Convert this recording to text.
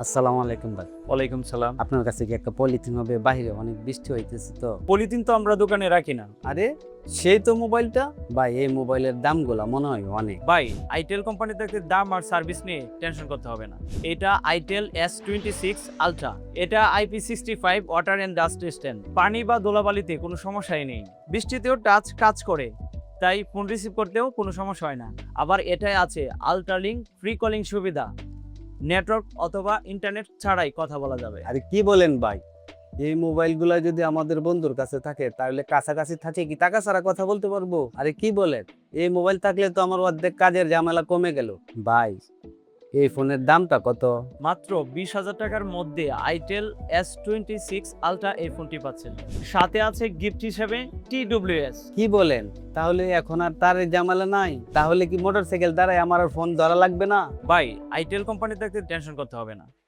আসসালামু আলাইকুম ভাই। ওয়ালাইকুম সালাম। আপনার কাছে কি একটা পলিথিন হবে? বাহিরে অনেক বৃষ্টি হইতেছে তো। পলিথিন তো আমরা দোকানে রাখি না। আরে সেই তো মোবাইলটা। ভাই এই মোবাইলের দামগুলা মনে হয় অনেক। ভাই, আইটেল কোম্পানি থেকে দাম আর সার্ভিস নিয়ে টেনশন করতে হবে না। এটা আইটেল S26 আলট্রা। এটা IP65 water and dust resistant. পানি বা ধুলাবালিতে কোনো সমস্যাই নেই। বৃষ্টিতেও টাচ কাজ করে। তাই ফোন রিসিভ করতেও কোনো সমস্যা হয় না। আবার এটাই আছে আল্ট্রালিংক ফ্রি কলিং সুবিধা। নেটওয়ার্ক অথবা ইন্টারনেট ছাড়াই কথা বলা যাবে। আরে কি বলেন ভাই? এই মোবাইলগুলা যদি আমাদের বন্ধুর কাছে থাকে তাহলে কাছাকাছি থাকে কি টাকা ছাড়া কথা বলতে পারবো? আরে কি বলেন? এই মোবাইল থাকলে তো আমার অর্ধেক কাজের ঝামেলা কমে গেল। ভাই এই ফোনের দামটা কত? মাত্র 20,000 টাকার মধ্যে আইটেল S26 আলট্রা এই ফোনটি পাচ্ছেন। সাথে আছে গিফট হিসেবে TWS। কি বলেন? তাহলে এখন আর তার এই ঝামেলা নাই? তাহলে কি মোটরসাইকেল দ্বারাই আমার আর ফোন ধরা লাগবে না? ভাই, আইটেল কোম্পানি থেকে টেনশন করতে হবে না।